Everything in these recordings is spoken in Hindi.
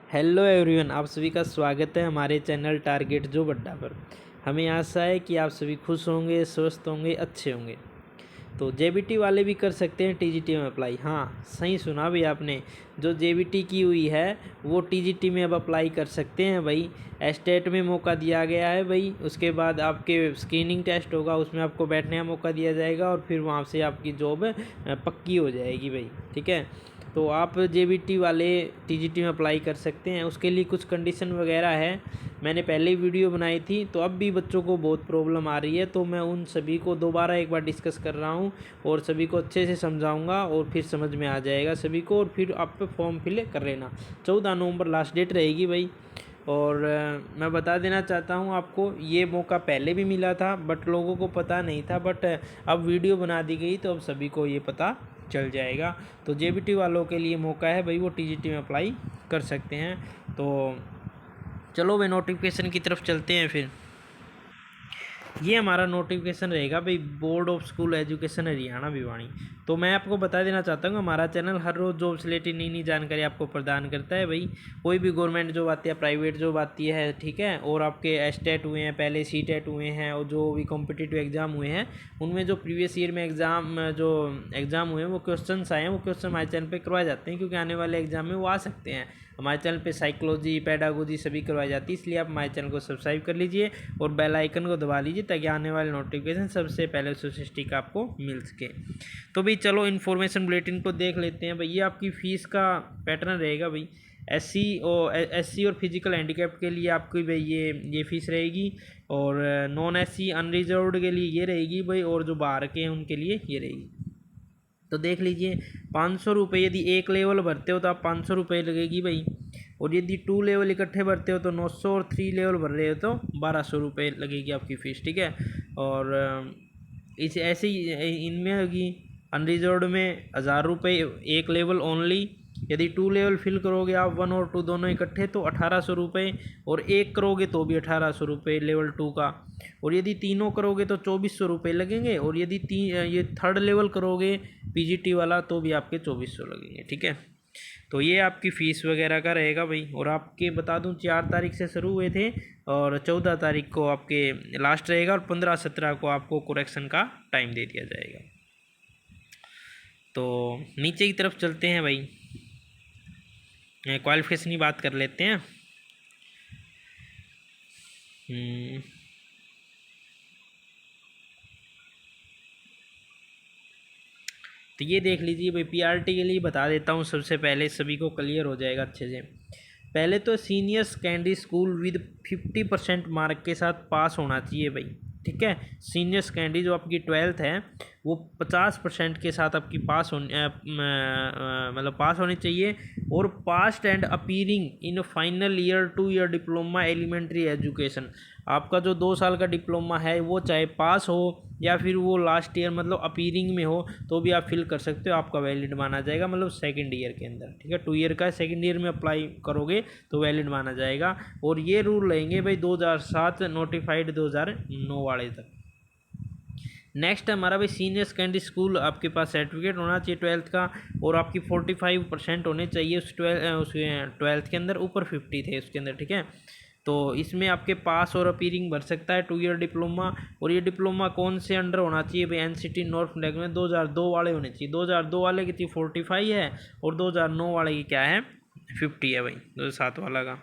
हेलो एवरीवन, आप सभी का स्वागत है हमारे चैनल टारगेट जॉब अड्डा पर। हमें आशा है कि आप सभी खुश होंगे, स्वस्थ होंगे, अच्छे होंगे। तो जेबीटी वाले भी कर सकते हैं टीजीटी में अप्लाई। हाँ, सही सुना भाई आपने। जो जेबीटी की हुई है वो टीजीटी में अब अप्लाई कर सकते हैं भाई। एस्टेट में मौका दिया गया है भाई। उसके बाद आपके स्क्रीनिंग टेस्ट होगा, उसमें आपको बैठने का मौका दिया जाएगा और फिर वहाँ से आपकी जॉब पक्की हो जाएगी भाई। ठीक है, तो आप जेबीटी वाले टीजीटी में अप्लाई कर सकते हैं। उसके लिए कुछ कंडीशन वगैरह है, मैंने पहले ही वीडियो बनाई थी। तो अब भी बच्चों को बहुत प्रॉब्लम आ रही है, तो मैं उन सभी को दोबारा एक बार डिस्कस कर रहा हूँ और सभी को अच्छे से समझाऊंगा और फिर समझ में आ जाएगा सभी को। और फिर आप फॉर्म फिल कर लेना। 14 नवंबर लास्ट डेट रहेगी भाई। और मैं बता देना चाहता हूँ आपको, ये मौका पहले भी मिला था बट लोगों को पता नहीं था, बट अब वीडियो बना दी गई तो अब सभी को ये पता चल जाएगा। तो जेबीटी वालों के लिए मौका है भाई, वो टीजीटी में अप्लाई कर सकते हैं। तो चलो भाई नोटिफिकेशन की तरफ चलते हैं। फिर ये हमारा नोटिफिकेशन रहेगा भाई, board of school education Haryana Bhiwani. तो मैं आपको बता देना चाहता हूँ, हमारा चैनल हर रोज़ जॉब से रिलेटेड नई नई जानकारी आपको प्रदान करता है भाई। कोई भी गवर्नमेंट जॉब आती है, प्राइवेट जॉब आती है, ठीक है, और आपके एस्टेट हुए हैं, पहले सीटेट हुए हैं, और जो भी कॉम्पिटिटिव एग्जाम हुए हैं उनमें जो प्रीवियस ईयर में एग्ज़ाम हुए हैं वो क्वेश्चन आए हैं, वो क्वेश्चन हमारे चैनल पर करवाए जाते हैं, क्योंकि आने वाले एग्जाम में वो आ सकते हैं। हमारे चैनल पे साइकोलॉजी, पेडागोजी सभी करवाई जाती है, इसलिए आप हमारे चैनल को सब्सक्राइब कर लीजिए और बेल आइकन को दबा लीजिए ताकि आने वाले नोटिफिकेशन सबसे पहले स्टैटिस्टिक आपको मिल सके। तो भाई चलो इन्फॉर्मेशन बुलेटिन को देख लेते हैं भाई। ये आपकी फ़ीस का पैटर्न रहेगा भाई। एससी और फिजिकल हैंडीकैप के लिए आपकी भाई ये फ़ीस रहेगी, और नॉन एससी अनरिजर्व्ड के लिए ये रहेगी भाई, और जो बाहर के हैं उनके लिए ये रहेगी। तो देख लीजिए, 500 रुपये यदि एक लेवल भरते हो तो आप 500 रुपये लगेगी भाई, और यदि 2 लेवल इकट्ठे भरते हो तो 900, और 3 लेवल भर रहे हो तो 1200 रुपये लगेगी आपकी फ़ीस। ठीक है, और इस ऐसे ही इनमें होगी। अनरिजर्व्ड में 1000 रुपये एक लेवल ओनली। यदि 2 लेवल फिल करोगे आप, 1 और 2 दोनों इकट्ठे, तो 1800 रुपये, और एक करोगे तो भी 1800 रुपये लेवल 2 का। और यदि तीनों करोगे तो 2400 रुपये लगेंगे, और यदि ये थर्ड लेवल करोगे पीजीटी वाला तो भी आपके 2400 लगेंगे। ठीक है, तो ये आपकी फ़ीस वगैरह का रहेगा भाई। और आपके बता दूं, 4 तारीख से शुरू हुए थे और 14 तारीख को आपके लास्ट रहेगा, और 15-17 को आपको करेक्शन का टाइम दे दिया जाएगा। तो नीचे की तरफ चलते हैं भाई, क्वालिफिकेशन की बात कर लेते हैं। तो ये देख लीजिए भाई, पीआरटी के लिए बता देता हूँ सबसे पहले, सभी को क्लियर हो जाएगा अच्छे से। पहले तो senior secondary school with 50% mark के साथ पास होना चाहिए भाई। ठीक है, सीनियर सेकेंडरी जो आपकी 12th है वो 50% के साथ आपकी पास होनी मतलब पास होनी चाहिए। और passed and appearing in final year 2 year diploma elementary education, आपका जो 2 साल का डिप्लोमा है वो चाहे पास हो या फिर वो लास्ट ईयर मतलब अपीयरिंग में हो, तो भी आप फिल कर सकते हो, आपका वैलिड माना जाएगा, मतलब सेकंड ईयर के अंदर। ठीक है, 2 ईयर का सेकंड ईयर में अप्लाई करोगे तो वैलिड माना जाएगा। और ये रूल रहेंगे भाई 2007 नोटिफाइड 2009 वाले तक। नेक्स्ट हमारा भाई, सीनियर सेकेंडरी स्कूल आपके पास सर्टिफिकेट होना चाहिए 12th का, और आपकी 45% होने चाहिए उस 12th के अंदर, ऊपर 50 थे उसके अंदर। ठीक है, तो इसमें आपके पास और अपीयरिंग भर सकता है 2 ईयर डिप्लोमा। और ये डिप्लोमा कौन से अंडर होना चाहिए भाई, एनसीटी नॉर्थ फ्लैग में 2002 वाले होने चाहिए। 2002 वाले की 45 है, और 2009 वाले की क्या है, 50 है भाई, 2007 वाला का।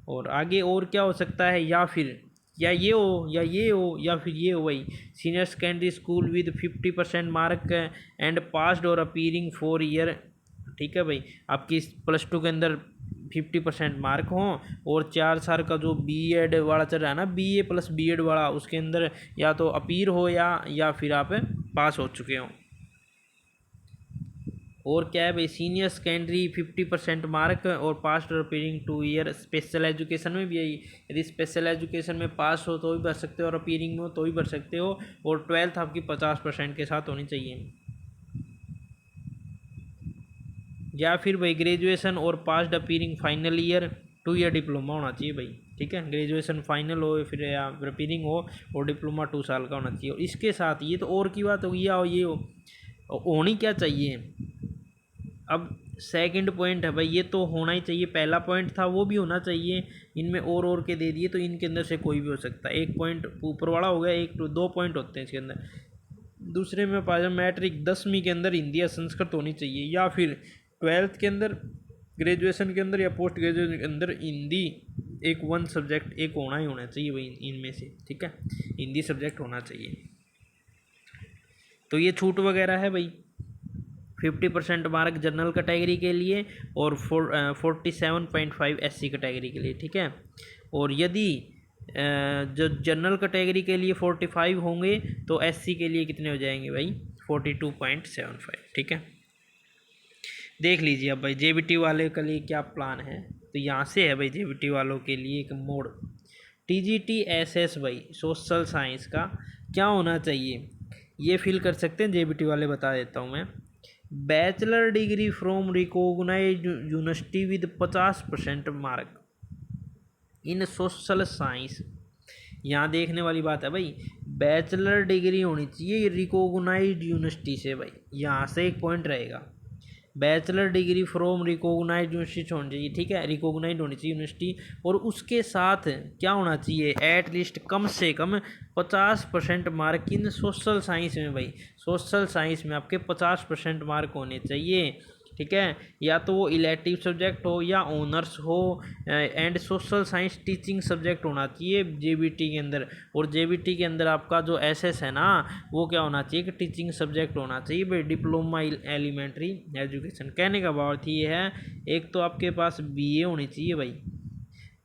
और आगे और क्या हो सकता है, या फिर या ये हो या ये हो या फिर ये हो भाई, senior secondary school with 50% mark and passed और अपीयरिंग 4 ईयर। ठीक है भाई, आपकी +2 के अंदर 50% मार्क हो, और 4 साल का जो बीएड वाला चल रहा है ना, बीए प्लस बीएड वाला, उसके अंदर या तो अपीयर हो या फिर आप पास हो चुके हो। और क्या है भाई, सीनियर सेकेंडरी 50% मार्क और पास और अपीयरिंग 2 ईयर। स्पेशल एजुकेशन में भी यही, यदि स्पेशल एजुकेशन में पास हो तो भी भर सकते हो, और अपीयरिंग में हो तो भी भर सकते हो। और 12th आपकी 50% के साथ होनी चाहिए। या फिर भाई ग्रेजुएशन और passed appearing final year 2 year diploma होना चाहिए भाई। ठीक है, ग्रेजुएशन फाइनल हो फिर या अपीयरिंग हो, और डिप्लोमा 2 साल का होना चाहिए। और इसके साथ ये तो और की बात होगी, या ये होनी क्या चाहिए, अब सेकंड पॉइंट है भाई, ये तो होना ही चाहिए, पहला पॉइंट था वो भी होना चाहिए, इनमें और के दे दिए तो इनके अंदर से कोई भी हो सकता है। एक पॉइंट ऊपर वाला हो गया, एक दो पॉइंट होते हैं इसके अंदर। दूसरे में पाया मैट्रिक 10वीं के अंदर हिंदी या संस्कृत होनी चाहिए, या फिर 12th के अंदर, ग्रेजुएशन के अंदर या पोस्ट ग्रेजुएशन के अंदर हिंदी एक वन सब्जेक्ट एक होना ही होना चाहिए भाई इनमें से, ठीक है, हिंदी सब्जेक्ट होना चाहिए। तो ये छूट वगैरह है भाई। 50% मार्क जनरल कैटेगरी के लिए और 47.5 SC कैटेगरी के लिए, ठीक है। और यदि जो जनरल कैटेगरी के लिए 45 होंगे तो SC के लिए कितने हो जाएंगे भाई, 42.75, ठीक है। देख लीजिए अब भाई JBT वाले के लिए क्या प्लान है। तो यहाँ से है भाई JBT वालों के लिए एक मोड, TGT SS भाई सोशल साइंस का क्या होना चाहिए ये फिल कर सकते हैं JBT वाले, बता देता हूँ मैं। Bachelor degree from recognised university with 50% mark in social science. यहाँ देखने वाली बात है भाई, बैचलर डिग्री होनी चाहिए रिकॉग्नाइज्ड यूनिवर्सिटी से भाई, यहाँ से एक पॉइंट रहेगा। Bachelor degree from recognised university होनी चाहिए, ठीक है, रिकॉग्नाइज्ड होनी चाहिए यूनिवर्सिटी। और उसके साथ क्या होना चाहिए, एट लीस्ट कम से कम 50% मार्क इन सोशल साइंस में भाई। सोशल साइंस में आपके 50% मार्क होने चाहिए, ठीक है। या तो वो इलेक्टिव सब्जेक्ट हो या ऑनर्स हो, and social science teaching subject होना चाहिए JBT के अंदर। और JBT के अंदर आपका जो SS है ना, वो क्या होना चाहिए कि टीचिंग सब्जेक्ट होना चाहिए भाई, डिप्लोमा एलिमेंट्री एजुकेशन। कहने का बात ये है, एक तो आपके पास BA होनी चाहिए भाई,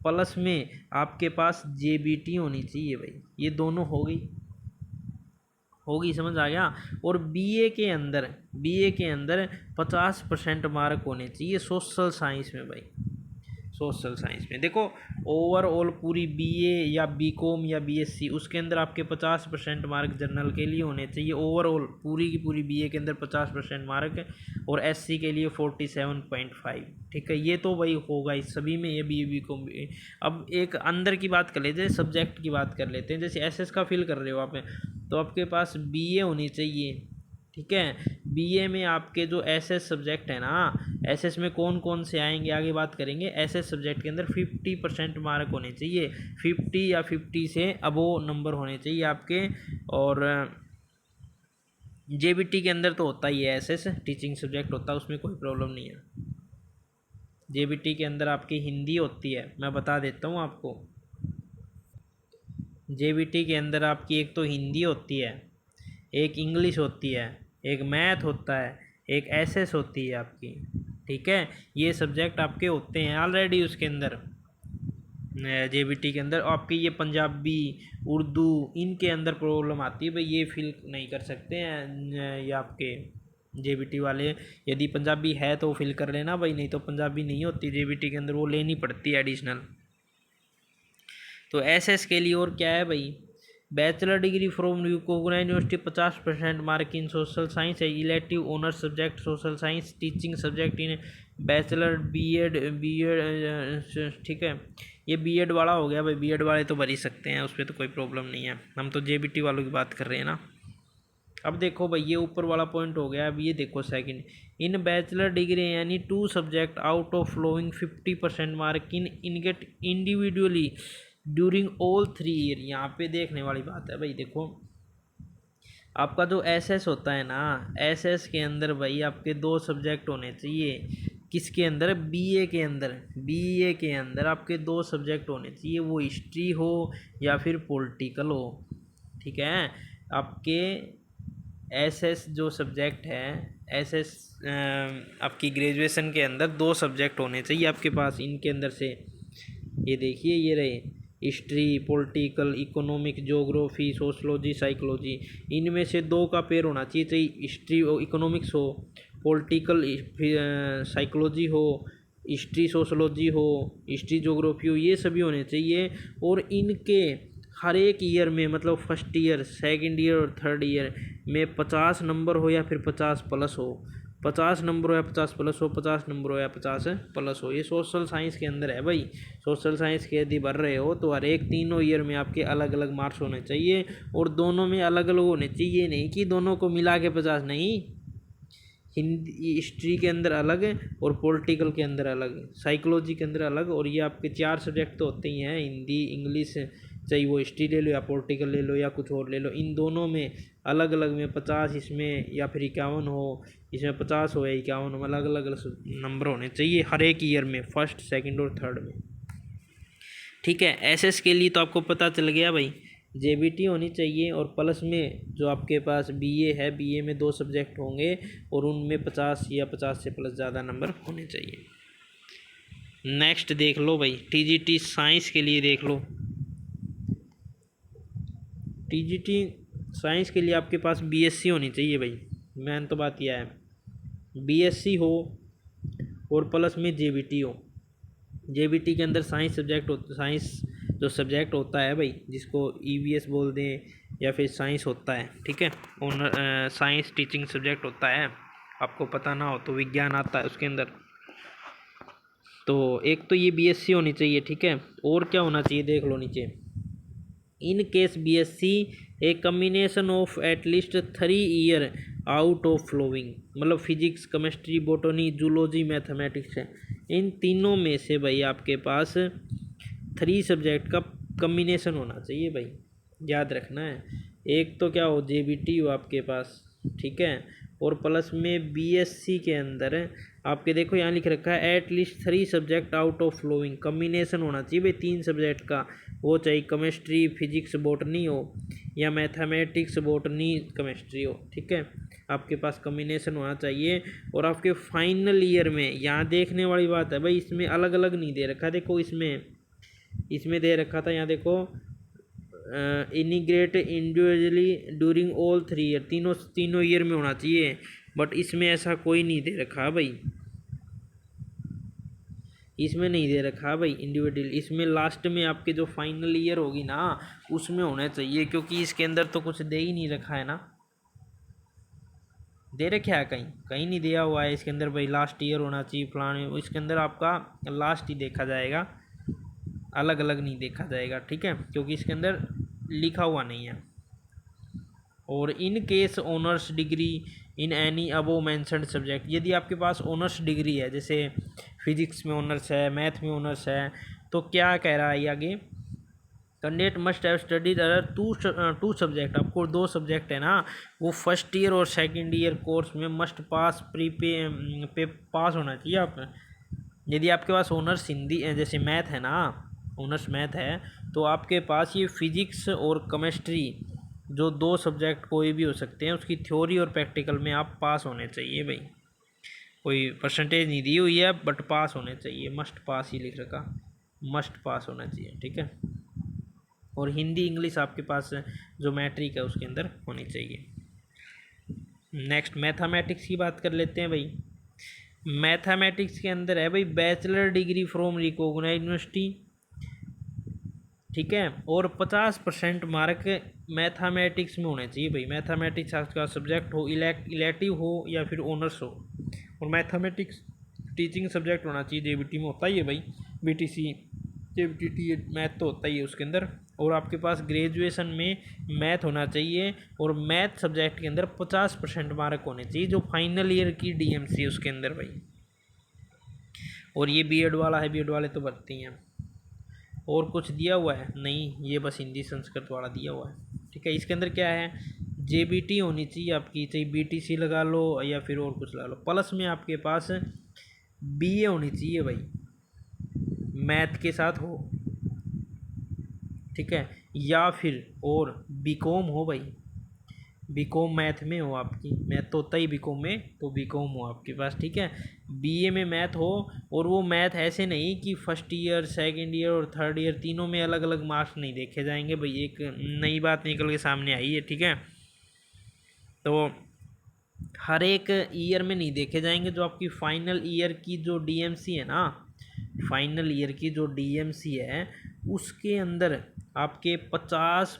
प्लस में आपके पास JBT होनी चाहिए भाई, ये दोनों होगी, समझ आ गया। और BA के अंदर 50% मार्क होने चाहिए सोशल साइंस में भाई। सोशल साइंस में देखो, ओवरऑल पूरी BA या BCom या BSc उसके अंदर आपके 50% मार्क जनरल के लिए होने चाहिए, ओवरऑल पूरी की पूरी BA के अंदर 50% मार्क, और SC के लिए 47.5, ठीक है। ये तो भाई होगा इस सभी में, ये BA BCom भी। अब एक अंदर की बात कर लेते हैं, सब्जेक्ट की बात कर लेते हैं। जैसे SS का फिल कर रहे हो आप, तो आपके पास BA होनी चाहिए, ठीक है। BA में आपके जो SS सब्जेक्ट है ना, SS में कौन कौन से आएंगे आगे बात करेंगे। SS सब्जेक्ट के अंदर 50% मार्क होने चाहिए, 50 या 50 से अबोव नंबर होने चाहिए आपके। और JBT के अंदर तो होता ही है SS टीचिंग सब्जेक्ट होता है, उसमें कोई प्रॉब्लम नहीं है। JBT के अंदर आपकी हिंदी होती है, मैं बता देता हूँ आपको। JBT के अंदर आपकी एक तो हिंदी होती है, एक इंग्लिश होती है, एक मैथ होता है, एक SS होती है आपकी, ठीक है। ये सब्जेक्ट आपके होते हैं ऑलरेडी उसके अंदर JBT के अंदर। आपके ये पंजाबी उर्दू इनके अंदर प्रॉब्लम आती है भाई, ये फिल नहीं कर सकते हैं ये आपके JBT वाले। यदि पंजाबी है तो फिल कर लेना भाई, नहीं तो पंजाबी नहीं होती JBT के अंदर, वो लेनी पड़ती है एडिशनल। तो SS के लिए और क्या है भाई, bachelor degree from recognised university 50% mark in social science है, elective honours subject social science, teaching subject in bachelor BEd, ठीक है। ये BEd वाला हो गया भाई, BEd वाले तो भर ही सकते हैं, उस पर तो कोई प्रॉब्लम नहीं है, हम तो JBT वालों की बात कर रहे हैं ना। अब देखो भाई, ये ऊपर वाला पॉइंट हो गया। अब ये देखो सेकंड, इन बैचलर डिग्री यानी 2 subject out of following 50% mark in get individually during all 3 year. यहाँ पे देखने वाली बात है भाई, देखो आपका जो SS होता है ना, SS के अंदर भाई आपके 2 सब्जेक्ट होने चाहिए। किसके अंदर, BA के अंदर। BA के अंदर आपके 2 सब्जेक्ट होने चाहिए, वो हिस्ट्री हो या फिर पॉलिटिकल हो, ठीक है। आपके SS जो सब्जेक्ट है, SS आपकी ग्रेजुएशन के अंदर 2 सब्जेक्ट होने चाहिए आपके पास इनके अंदर से। ये देखिए, ये रहे history, political, economic, geography, sociology, psychology, इनमें से 2 का पेयर होना चाहिए। चाहे हिस्ट्री और इकोनॉमिक्स हो, पॉलिटिकल साइकोलॉजी हो, हिस्ट्री सोशलॉजी हो, हिस्ट्री ज्योग्राफी हो, ये सभी होने चाहिए। और इनके हर एक ईयर में, मतलब फर्स्ट ईयर, सेकंड ईयर और थर्ड ईयर में 50 नंबर हो या फिर 50 प्लस हो, 50 नंबर हो या 50 प्लस हो, 50 नंबर हो या 50 प्लस हो। ये सोशल साइंस के अंदर है भाई। सोशल साइंस के यदि भर रहे हो तो हर एक तीनों ईयर में आपके अलग अलग मार्क्स होने चाहिए, और दोनों में अलग अलग होने चाहिए, नहीं कि दोनों को मिला के 50 नहीं। हिंदी हिस्ट्री के अंदर अलग है और पॉलिटिकल के अंदर अलग है, साइकोलॉजी के अंदर अलग। और ये आपके 4 सब्जेक्ट तो होते ही हैं, हिंदी इंग्लिश, चाहे वो हिस्ट्री ले लो या पॉलिटिकल ले लो या कुछ और ले लो, इन दोनों में अलग अलग में 50 इसमें या फिर 51 हो, इसमें 50 हो या 51 हो, अलग अलग नंबर होने चाहिए हर एक ईयर में, फर्स्ट सेकंड और थर्ड में। ठीक है, एसएस के लिए तो आपको पता चल गया भाई, जेबीटी होनी चाहिए और प्लस में जो आपके पास बीए है, बीए में 2 सब्जेक्ट होंगे और उनमें 50 या 50 से प्लस ज़्यादा नंबर होने चाहिए। नेक्स्ट देख लो भाई, टीजीटी साइंस के लिए देख लो। टीजीटी साइंस के लिए आपके पास बीएससी होनी चाहिए भाई, मैंने तो बात यह है, बीएससी हो और प्लस में जेबीटी हो। जेबीटी के अंदर साइंस सब्जेक्ट साइंस जो सब्जेक्ट होता है भाई, जिसको ईवीएस बोल दें या फिर साइंस होता है, ठीक है, ऑनर साइंस टीचिंग सब्जेक्ट होता है, आपको पता ना हो तो विज्ञान आता है उसके अंदर। तो एक तो ये बीएससी होनी चाहिए, ठीक है। और क्या होना चाहिए देख लो नीचे, in case BSc a combination of at least 3 year out of following, मतलब physics, chemistry, botany, zoology, mathematics है, इन तीनों में से भाई आपके पास 3 सब्जेक्ट का कम्बिनेशन होना चाहिए भाई, याद रखना है। एक तो क्या हो, जेबीटी हो आपके पास, ठीक है, और प्लस में बीएससी के अंदर आपके देखो यहाँ लिख रखा है at least 3 subject out of following, combination होना चाहिए भाई 3 सब्जेक्ट का, वो चाहे केमिस्ट्री फिजिक्स बॉटनी हो या मैथमेटिक्स बॉटनी केमिस्ट्री हो, ठीक है, आपके पास कम्बिनेशन होना चाहिए। और आपके फाइनल ईयर में यहाँ देखने वाली बात है भाई, इसमें अलग अलग नहीं दे रखा, देखो इसमें दे रखा था, यहाँ देखो integrate individually during all 3 year, तीनों ईयर में होना चाहिए, बट इसमें ऐसा कोई नहीं दे रखा भाई, इसमें नहीं दे रखा भाई इंडिविजुअल, इसमें लास्ट में आपके जो फाइनल ईयर होगी ना उसमें होना चाहिए, क्योंकि इसके अंदर तो कुछ दे ही नहीं रखा है ना, दे रखा है कहीं कहीं नहीं दिया हुआ है इसके अंदर भाई लास्ट ईयर होना चाहिए फलाने, इसके अंदर आपका लास्ट ही देखा जाएगा, अलग अलग नहीं देखा जाएगा, ठीक है, क्योंकि इसके अंदर लिखा हुआ नहीं है। और in case honours degree in any above mentioned subject, यदि आपके पास ऑनर्स डिग्री है, जैसे फिजिक्स में ऑनर्स है, मैथ में ऑनर्स है, तो क्या कह रहा है आगे, candidate must have studied other two subject, आपको 2 सब्जेक्ट है ना, वो फर्स्ट ईयर और सेकंड ईयर कोर्स में मस्ट पास पे पास होना चाहिए आप। यदि आपके पास ऑनर्स हिंदी जैसे मैथ है ना, ऑनर्स मैथ है, तो आपके पास ये फिजिक्स और केमिस्ट्री जो 2 सब्जेक्ट कोई भी हो सकते हैं, उसकी थ्योरी और प्रैक्टिकल में आप पास होने चाहिए भाई, कोई परसेंटेज नहीं दी हुई है बट पास होने चाहिए, मस्ट पास ही लिख रखा, मस्ट पास होना चाहिए, ठीक है। और हिंदी इंग्लिश आपके पास जो मैट्रिक है उसके अंदर होनी चाहिए। नेक्स्ट मैथमेटिक्स की बात कर लेते हैं भाई, मैथमेटिक्स के अंदर है भाई bachelor degree from recognised university, ठीक है, और 50% मार्क मैथमेटिक्स में होने चाहिए भाई, मैथमेटिक्स आपका सब्जेक्ट हो, इलेक्टिव हो या फिर ऑनर्स हो, और मैथमेटिक्स टीचिंग सब्जेक्ट होना चाहिए, जेबीटी में होता ही है भाई, बीटीसी जेबीटी मैथ तो होता ही है उसके अंदर। और आपके पास ग्रेजुएशन में मैथ होना चाहिए, और मैथ सब्जेक्ट के अंदर 50% मार्क होने चाहिए, जो फाइनल ईयर की डीएमसी है उसके अंदर भाई। और ये बीएड वाला है, बीएड वाले तो भरते ही हैं। और कुछ दिया हुआ है नहीं, ये बस हिंदी संस्कृत वाला दिया हुआ है, ठीक है। इसके अंदर क्या है, जेबीटी होनी चाहिए आपकी, चाहे बीटीसी लगा लो या फिर और कुछ लगा लो, प्लस में आपके पास बीए होनी चाहिए भाई, मैथ के साथ हो, ठीक है, या फिर और बीकॉम हो भाई, बीकॉम मैथ में हो आपकी, मैथ तो होता ही बीकॉम में, तो बीकॉम हो आपके पास, ठीक है, बीए में मैथ हो, और वो मैथ ऐसे नहीं कि फर्स्ट ईयर सेकंड ईयर और थर्ड ईयर तीनों में अलग अलग मार्क्स नहीं देखे जाएंगे भाई, एक नई बात निकल के सामने आई है, ठीक है। तो हर एक ईयर में नहीं देखे जाएंगे, जो आपकी फाइनल ईयर की जो डीएमसी है ना, फाइनल ईयर की जो डीएमसी है उसके अंदर आपके 50+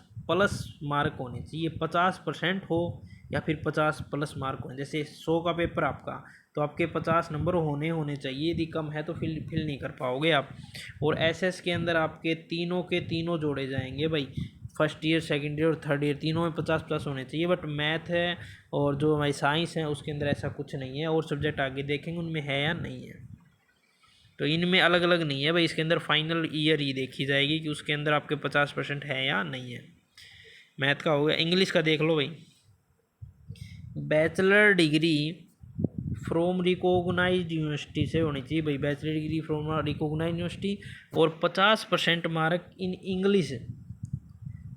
मार्क होने चाहिए, 50% हो या फिर 50+ मार्क होने, जैसे 100 का पेपर आपका, तो आपके 50 नंबर होने चाहिए, यदि कम है तो फिल नहीं कर पाओगे आप। और एसएस के अंदर आपके तीनों के तीनों जोड़े जाएंगे भाई, फर्स्ट ईयर, सेकंड ईयर और थर्ड ईयर तीनों में 50+ होने चाहिए। बट मैथ है और जो हमारी साइंस है उसके अंदर ऐसा कुछ नहीं है, और सब्जेक्ट आगे देखेंगे उनमें है या नहीं है। तो इनमें अलग अलग नहीं है भाई, इसके अंदर फाइनल ईयर ही देखी जाएगी कि उसके अंदर आपके 50% है या नहीं है। मैथ का हो गया। इंग्लिश का देख लो भाई, bachelor degree from recognised university से होनी चाहिए भाई, bachelor degree from recognised university, और 50% mark in English,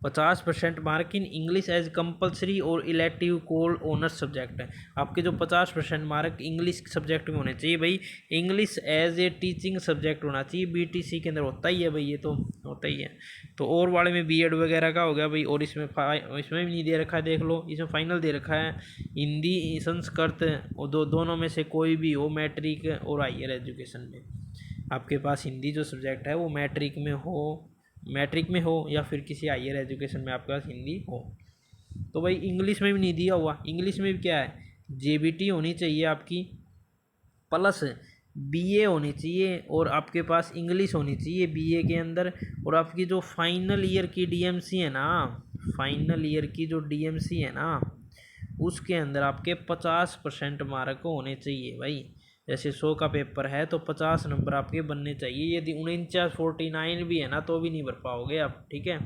50% mark in English as compulsory और इलेक्टिव कोर ऑनर्स सब्जेक्ट है। आपके जो 50% मार्क इंग्लिश सब्जेक्ट में होने चाहिए भाई, English as a teaching subject होना चाहिए। बीटीसी के अंदर होता ही है भाई, ये तो होता ही है। तो और वाले में बीएड वगैरह का हो गया भाई, और इसमें इसमें भी नहीं दे रखा है, देख लो इसमें फाइनल दे रखा है हिंदी संस्कृत, और दोनों में से कोई भी हो, मैट्रिक और हायर एजुकेशन में। आपके पास हिंदी जो सब्जेक्ट है वो मैट्रिक में हो या फिर किसी हायर एजुकेशन में आपके पास हिंदी हो। तो भाई इंग्लिश में भी नहीं दिया हुआ, इंग्लिश में भी क्या है, जेबीटी होनी चाहिए आपकी, प्लस बीए होनी चाहिए, और आपके पास इंग्लिश होनी चाहिए बीए के अंदर। और आपकी जो फाइनल ईयर की डीएमसी है ना, फाइनल ईयर की जो डीएमसी है ना, उसके अंदर आपके 50% मार्क होने चाहिए भाई। जैसे 100 का पेपर है तो 50 नंबर आपके बनने चाहिए। यदि 49 भी है ना तो भी नहीं भर पाओगे आप, ठीक है।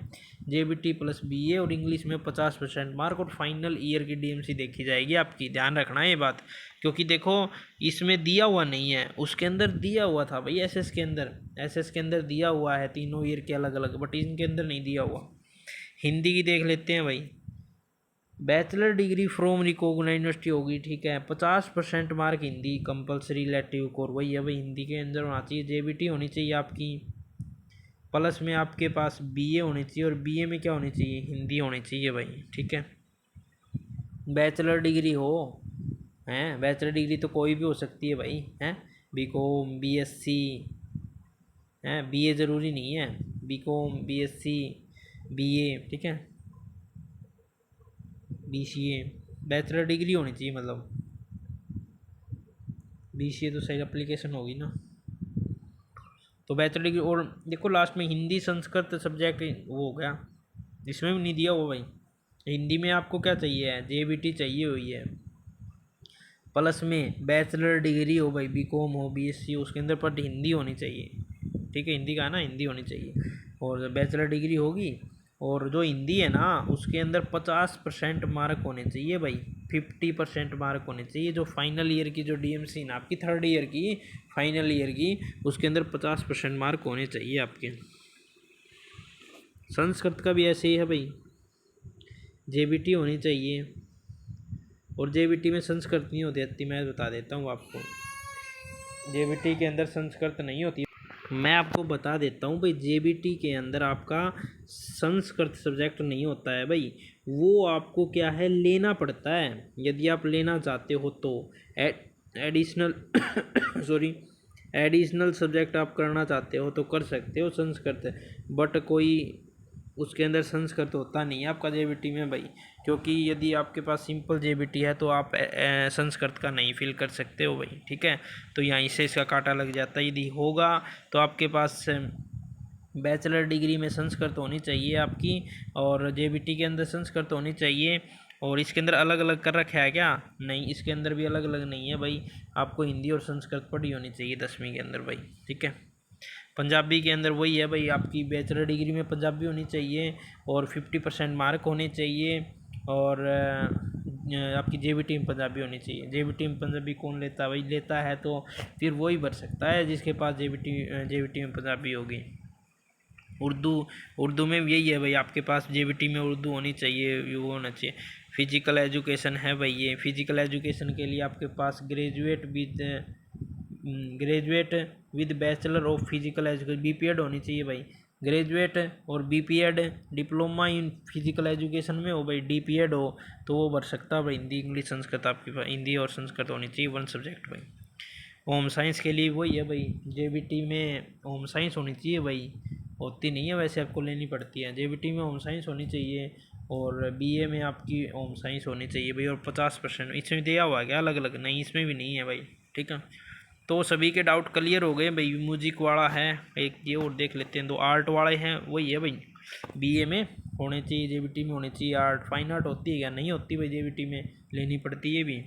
जेबीटी प्लस बीए और इंग्लिश में 50% मार्क, और फाइनल ईयर की डीएमसी देखी जाएगी आपकी, ध्यान रखना ये बात। क्योंकि देखो इसमें दिया हुआ नहीं है, उसके अंदर दिया हुआ था भाई, एसएस के अंदर दिया हुआ है तीनों ईयर के अलग अलग, बट इनके अंदर नहीं दिया हुआ। हिंदी की देख लेते हैं भाई, bachelor degree from recognised university होगी, ठीक है। 50% mark Hindi compulsory elective core, वही है भाई, हिंदी के अंदर होना चाहिए। जेबीटी होनी चाहिए आपकी, प्लस में आपके पास बीए होनी चाहिए, और बीए में क्या होनी चाहिए, हिंदी होनी चाहिए भाई, ठीक है। बैचलर डिग्री हो, हैं बैचलर डिग्री तो कोई भी हो सकती है भाई, हैं बीकॉम बीएससी, हैं बीए ज़रूरी नहीं है, बीकॉम बीएससी बीए, ठीक है, बीसीए, बैचलर डिग्री होनी चाहिए, मतलब बीसीए तो सही एप्लीकेशन होगी ना। तो बैचलर डिग्री, और देखो लास्ट में हिंदी संस्कृत सब्जेक्ट वो हो गया, इसमें भी नहीं दिया वो भाई। हिंदी में आपको क्या चाहिए है, जेबीटी चाहिए हुई है, प्लस में बैचलर डिग्री हो भाई, बीकॉम हो बीएससी हो, उसके अंदर पर हिंदी होनी चाहिए, ठीक है। हिंदी का ना, हिंदी होनी चाहिए, और बैचलर डिग्री होगी। और जो हिंदी है ना उसके अंदर 50% मार्क होने चाहिए भाई, 50% मार्क होने चाहिए। जो फाइनल ईयर की जो डीएमसी ना आपकी, थर्ड ईयर की फाइनल ईयर की, उसके अंदर 50% मार्क होने चाहिए आपके। संस्कृत का भी ऐसे ही है भाई, जेबीटी होनी चाहिए, और जेबीटी में संस्कृत नहीं होती इतनी, मैं बता देता हूँ आपको, जेबीटी के अंदर संस्कृत नहीं होती। मैं आपको बता देता हूँ भाई, जेबीटी के अंदर आपका संस्कृत सब्जेक्ट नहीं होता है भाई, वो आपको क्या है लेना पड़ता है। यदि आप लेना चाहते हो तो एडिशनल सॉरी एडिशनल सब्जेक्ट आप करना चाहते हो तो कर सकते हो संस्कृत, बट कोई उसके अंदर संस्कृत होता नहीं है आपका जेबीटी में भाई। क्योंकि यदि आपके पास सिंपल जेबीटी है तो आप संस्कृत का नहीं फिल कर सकते हो भाई, ठीक है। तो यहीं से इसका कांटा लग जाता है। यदि होगा तो आपके पास बैचलर डिग्री में संस्कृत होनी चाहिए आपकी, और जेबीटी के अंदर संस्कृत होनी चाहिए। और इसके अंदर अलग अलग कर रखा है क्या, नहीं, इसके अंदर भी अलग अलग नहीं है भाई, आपको हिंदी और संस्कृत पढ़ी होनी चाहिए 10वीं के अंदर भाई, ठीक है। पंजाबी के अंदर वही है भाई, आपकी बैचलर डिग्री में पंजाबी होनी चाहिए, और 50% मार्क होने चाहिए, और आपकी जेबीटी में पंजाबी होनी चाहिए। जेबीटी में पंजाबी कौन लेता है भाई, लेता है तो फिर वही भर सकता है जिसके पास जेबीटी में पंजाबी होगी। उर्दू में भी यही है भाई, आपके पास जेबीटी में उर्दू होनी चाहिए, वो होना चाहिए। फिजिकल एजुकेशन है भाई, ये फिजिकल एजुकेशन के लिए आपके पास graduate with bachelor of physical education BPEd होनी चाहिए भाई। ग्रेजुएट और BPEd diploma in physical education में हो भाई, डीपीएड हो तो वो भर सकता है भाई। हिंदी इंग्लिश संस्कृत आपके पास हिंदी और संस्कृत होनी चाहिए, 1 सब्जेक्ट भाई। होम साइंस के लिए वही है भाई, जेबीटी में होम साइंस होनी चाहिए भाई, होती नहीं है वैसे, आपको लेनी पड़ती है। जेबीटी में होम साइंस होनी चाहिए, और बीए में आपकी होम साइंस होनी चाहिए भाई, और 50% इसमें दिया हुआ है क्या अलग अलग, नहीं इसमें भी नहीं है भाई, ठीक है। तो सभी के डाउट क्लियर हो गए भाई। म्यूजिक वाला है एक, ये और देख लेते हैं। 2 आर्ट वाले हैं, वही है भाई बीए में होने चाहिए, जेबीटी में होने चाहिए आर्ट, फाइन आर्ट होती है क्या? नहीं होती भाई, जेबीटी में लेनी पड़ती है भी,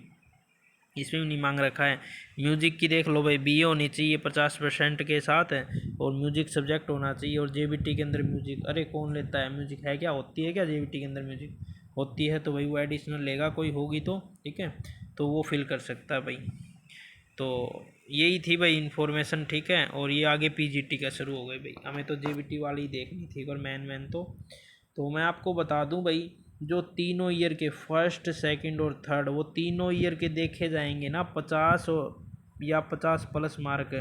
इसमें भी नहीं मांग रखा है। म्यूजिक की देख लो भाई, बीए होनी चाहिए 50% के साथ है, और म्यूजिक सब्जेक्ट होना चाहिए, और जेबीटी के अंदर म्यूजिक, अरे कौन लेता है म्यूजिक, है क्या? होती है क्या जेबीटी के अंदर म्यूजिक? होती है तो भाई वो एडिशनल लेगा, कोई होगी तो, ठीक है, तो वो फिल कर सकता है भाई। तो यही थी भाई इन्फॉर्मेशन, ठीक है। और ये आगे पीजीटी का शुरू हो गई भाई, हमें तो जेबीटी वाली ही देखनी थी, और मैन तो मैं आपको बता दूं भाई, जो तीनों ईयर के फर्स्ट, सेकंड और थर्ड, वो तीनों ईयर के देखे जाएंगे ना, 50 या 50+ मार्क,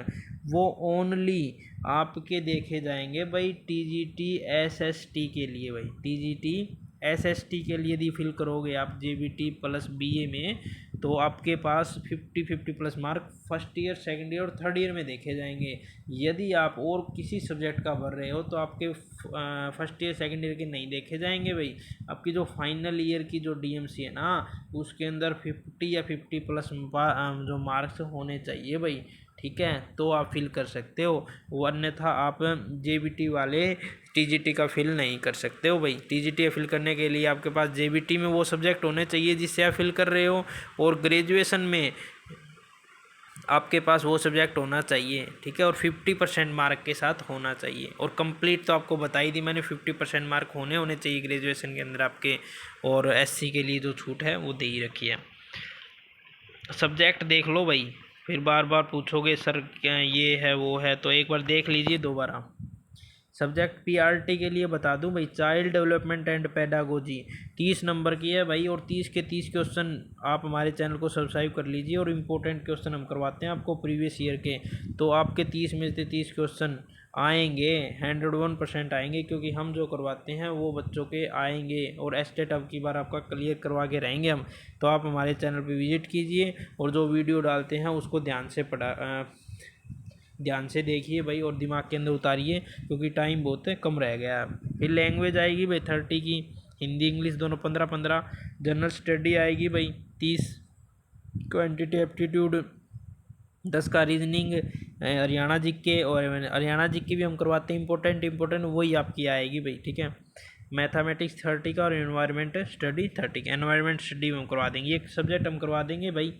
वो ओनली आपके देखे जाएंगे भाई टीजीटी एसएसटी के लिए भाई। टीजीटी एसएसटी के लिए यदि फिल करोगे आप जेबीटी प्लस बीए में, तो आपके पास 50+ mark first year, second year और थर्ड ईयर में देखे जाएंगे। यदि आप और किसी सब्जेक्ट का भर रहे हो तो आपके फर्स्ट ईयर, सेकंड ईयर के नहीं देखे जाएंगे भाई। आपकी जो फाइनल ईयर की जो डीएमसी है ना, उसके अंदर 50 या 50+ जो मार्क्स होने चाहिए भाई, ठीक है, तो आप फिल कर सकते हो, अन्यथा आप जेबीटी वाले टीजीटी का फिल नहीं कर सकते हो भाई। टीजीटी फिल करने के लिए आपके पास जेबीटी में वो सब्जेक्ट होने चाहिए जिससे आप फिल कर रहे हो, और ग्रेजुएशन में आपके पास वो सब्जेक्ट होना चाहिए, ठीक है, और 50% मार्क के साथ होना चाहिए। और कंप्लीट तो आपको बता ही दी मैंने, 50% मार्क होने चाहिए ग्रेजुएशन के अंदर आपके, और एससी के लिए जो छूट है वो दे ही रखी है। सब्जेक्ट देख लो भाई, फिर बार बार पूछोगे सर क्या ये है वो है, तो एक बार देख लीजिए दोबारा। सब्जेक्ट पीआरटी के लिए बता दूं भाई, child development and pedagogy 30 number की है भाई, और 30 के 30 क्वेश्चन आप हमारे चैनल को सब्सक्राइब कर लीजिए, और इम्पोर्टेंट क्वेश्चन हम करवाते हैं आपको प्रीवियस ईयर के, तो आपके 30 में से 30 क्वेश्चन आएंगे, 101% आएंगे, क्योंकि हम जो करवाते हैं वो बच्चों के आएंगे, और एस्टेट अब की बार आपका क्लियर करवा के रहेंगे हम। तो आप हमारे चैनल पर विजिट कीजिए, और जो वीडियो डालते हैं उसको ध्यान से देखिए भाई, और दिमाग के अंदर उतारिए, क्योंकि टाइम बहुत कम रह गया है। फिर लैंग्वेज आएगी भाई 30 की, हिंदी इंग्लिश दोनों 15-15। जनरल स्टडी आएगी भाई 30, क्वांटिटी एप्टीट्यूड 10 का, रीजनिंग हरियाणा जीके, और हरियाणा जीके भी हम करवाते हैं, इंपॉर्टेंट वही आपकी आएगी भाई, ठीक है। मैथमेटिक्स 30 का, और एनवायरनमेंट स्टडी 30 का। एनवायरनमेंट स्टडी में हम करवा देंगे, एक सब्जेक्ट हम करवा देंगे भाई,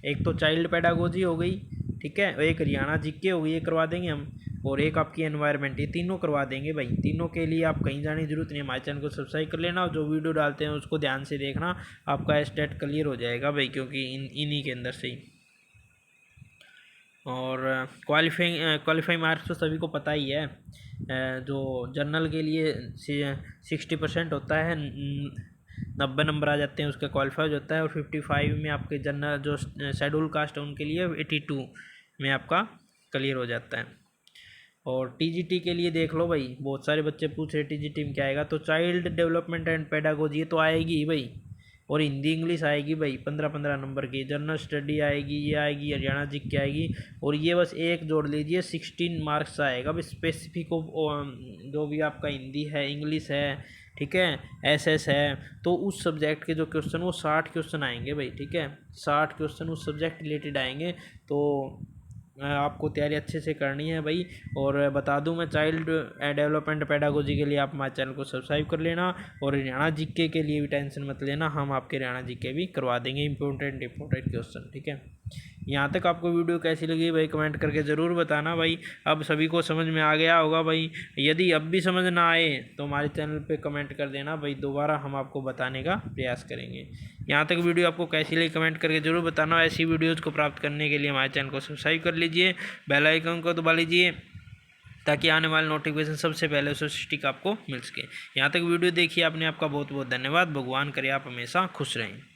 एक तो चाइल्ड पेडागोजी हो गई, ठीक है, एक हरियाणा जीके हो गई, ये करवा देंगे हम, और एक आपकी एनवायरनमेंट, ये तीनों करवा देंगे भाई। तीनों के लिए आप कहीं जाने की जरूरत नहीं है, हमारे चैनल को सब्सक्राइब कर लेना, और जो वीडियो डालते हैं उसको ध्यान से देखना, आपका स्टेट क्लियर हो जाएगा भाई, क्योंकि इन्हीं के अंदर से ही। और क्वालिफाइंग मार्क्स तो सभी को पता ही है, जो जनरल के लिए 60% होता है, 90 नंबर आ जाते हैं, उसका क्वालिफाई होता है, और 55 में आपके जनरल जो शेड्यूल कास्ट है उनके लिए 82 में आपका क्लियर हो जाता है। और टीजीटी के लिए देख लो भाई, बहुत सारे बच्चे पूछ रहे टीजीटी में क्या आएगा, तो चाइल्ड डेवलपमेंट एंड पेडागोजी ये तो आएगी ही भाई, और हिंदी इंग्लिश आएगी भाई 15-15 नंबर की, जनरल स्टडी आएगी, ये आएगी, हरियाणा जीके आएगी, और ये बस एक जोड़ लीजिए 16 मार्क्स आएगा भाई स्पेसिफिक, जो भी आपका हिंदी है, इंग्लिश है, ठीक है, एसएस है, तो उस सब्जेक्ट के जो क्वेश्चन वो 60 क्वेश्चन आएंगे भाई, ठीक है, 60 क्वेश्चन उस सब्जेक्ट रिलेटेड आएंगे। तो आपको तैयारी अच्छे से करनी है भाई। और बता दूं मैं, चाइल्ड डेवलपमेंट पेडागोजी के लिए आप हमारे चैनल को सब्सक्राइब कर लेना, और हरियाणा जीके के लिए भी टेंशन मत लेना, हम आपके हरियाणा जीके भी करवा देंगे, इंपॉर्टेंट क्वेश्चन, ठीक है। यहाँ तक आपको वीडियो कैसी लगी भाई कमेंट करके ज़रूर बताना भाई। अब सभी को समझ में आ गया होगा भाई, यदि अब भी समझ ना आए तो हमारे चैनल पे कमेंट कर देना भाई, दोबारा हम आपको बताने का प्रयास करेंगे। यहाँ तक वीडियो आपको कैसी लगी कमेंट करके ज़रूर बताना। ऐसी वीडियोज़ को प्राप्त करने के लिए हमारे चैनल को सब्सक्राइब कर लीजिए, बेल आइकन को दबा लीजिए, ताकि आने वाले नोटिफिकेशन सबसे पहले उसका आपको मिल सके। यहाँ तक वीडियो देखिए आपने, आपका बहुत बहुत धन्यवाद। भगवान करे आप हमेशा खुश रहें।